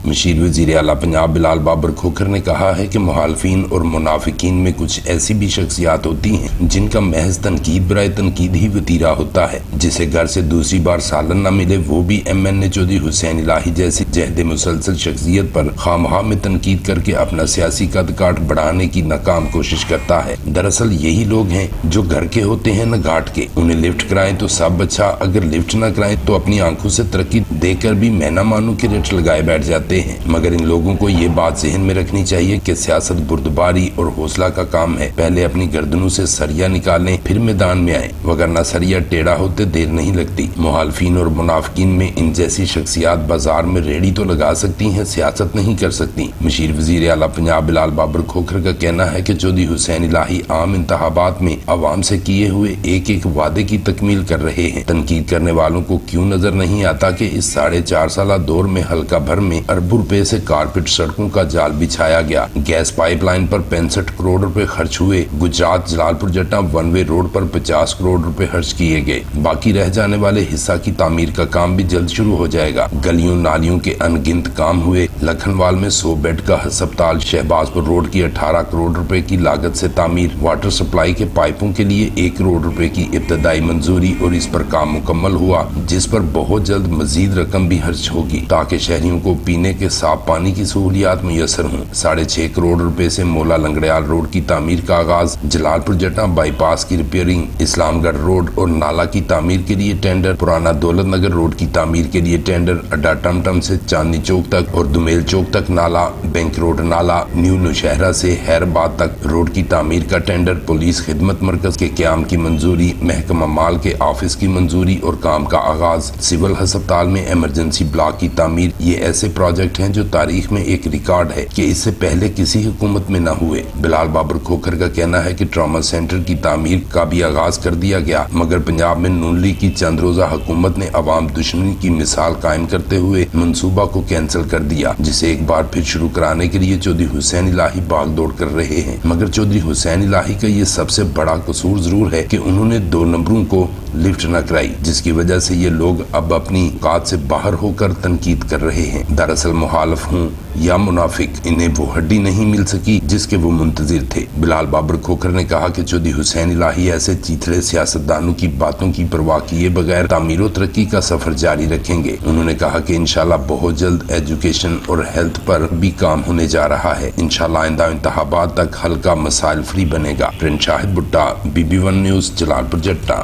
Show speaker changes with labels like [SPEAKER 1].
[SPEAKER 1] مشیر وزیر اعلیٰ پنجاب بلال بابر کھوکھر نے کہا ہے کہ مخالفین اور منافقین میں کچھ ایسی بھی شخصیات ہوتی ہیں جن کا محض تنقید برائے تنقید ہی وتیرہ ہوتا ہے. جسے گھر سے دوسری بار سالن نہ ملے وہ بھی MN چودھری حسین الہی جیسی جہد مسلسل شخصیت پر خواہ میں تنقید کر کے اپنا سیاسی قد کاٹ بڑھانے کی ناکام کوشش کرتا ہے. دراصل یہی لوگ ہیں جو گھر کے ہوتے ہیں نہ گھاٹ کے. انہیں لفٹ کرائیں تو سب اچھا، اگر لفٹ نہ کرائیں تو اپنی آنکھوں سے ترقی دیکھ کر بھی میں نہ مانوں کے ریٹ لگائے بیٹھ جاتے ہیں. مگر ان لوگوں کو یہ بات ذہن میں رکھنی چاہیے کہ سیاست بردباری اور حوصلہ کا کام ہے. پہلے اپنی گردنوں سے سریا نکالیں پھر میدان میں آئیں، وگرنہ سریا ٹیڑھا ہوتے دیر نہیں لگتی. مخالفین اور منافقین میں ان جیسی شخصیات بازار میں ریڑھی تو لگا سکتی ہیں، سیاست نہیں کر سکتی. مشیر وزیر اعلیٰ پنجاب بلال بابر کھوکھر کا کہنا ہے کہ چودھری حسین الہی عام انتخابات میں عوام سے کیے ہوئے ایک ایک وعدے کی تکمیل کر رہے ہیں. تنقید کرنے والوں کو کیوں نظر نہیں آتا کہ اس 4.5 سالہ دور میں حلقہ بھر میں اربوں روپے سے کارپیٹ سڑکوں کا جال بچھایا گیا، گیس پائپ لائن پر 65 کروڑ روپے خرچ ہوئے، Gujarat Jalalpur Jatta one way road پر 50 کروڑ روپے خرچ کیے گئے. باقی رہ جانے والے حصہ کی تعمیر کا کام بھی جلد شروع ہو جائے گا. گلیوں نالیوں کے ان گنت کام ہوئے. لکھنوال میں 100 بیڈ کا ہسپتال، شہباز پور روڈ کی 18 کروڑ روپے کی لاگت سے تعمیر، واٹر سپلائی کے پائپوں کے لیے 1 کروڑ روپے کی ابتدائی منظوری اور اس پر کام مکمل ہوا، جس پر بہت جلد مزید رقم بھی خرچ ہوگی تاکہ شہریوں کو پینے کے صاف پانی کی سہولیات میسر ہوں. 6.5 کروڑ روپے سے مولا لنگڑیال روڈ کی تعمیر کا آغاز، جلالپور جٹا بائی پاس کی ریپیئرنگ، اسلام گڑھ روڈ اور نالا کی تعمیر کے لیے ٹینڈر، پرانا دولت نگر روڈ کی تعمیر کے لیے ٹینڈر، اڈا ٹم ٹم سے چاندنی چوک تک اور دمیل چوک تک نالا، بینک روڈ نالا، نیو نوشہرہ سے خیرآباد تک روڈ کی تعمیر کا ٹینڈر، پولیس خدمت مرکز کے قیام کی منظوری، محکمہ مال کے آفس کی منظوری اور کام کا آغاز، سول ہسپتال میں ایمرجنسی بلاک کی تعمیر. یہ ایسے پروجیکٹ ہیں جو تاریخ میں ایک ریکارڈ ہے کہ اس سے پہلے کسی حکومت میں نہ ہوئے. بلال بابر کھوکھر کا کہنا ہے کہ ٹراما سینٹر کی تعمیر کا بھی آغاز کر دیا گیا، مگر پنجاب میں نون لیگ کی چند روزہ حکومت نے عوام دشمنی کی مثال قائم کرتے ہوئے منصوبہ کو کینسل کر دیا، جسے ایک بار پھر شروع کرانے کے لیے چودھری حسین الہی بھاگ دوڑ کر رہے ہیں. مگر چودھری حسین الہی کا یہ سب سے بڑا قصور ضرور ہے کہ انہوں نے 2 نمبروں کو لفٹ نہ کرائی، جس کی وجہ سے یہ لوگ اب اپنی اوقات سے باہر ہو کر تنقید کر رہے ہیں. دراصل مخالف ہوں یا منافق، انہیں وہ ہڈی نہیں مل سکی جس کے وہ منتظر تھے. بلال بابر کھوکھر نے کہا کہ چودھری حسین الہی ایسے چیتھڑے سیاستدانوں کی باتوں کی پرواہ کیے بغیر تعمیر و ترقی کا سفر جاری رکھیں گے. انہوں نے کہا کہ انشاءاللہ بہت جلد ایجوکیشن اور ہیلتھ پر بھی کام ہونے جا رہا ہے. انشاءاللہ آئندہ انتخابات تک حلقہ مسائل فری بنے گا. پرنٹ شاہد بٹا، BB1 نیوز، جلالپور جٹا.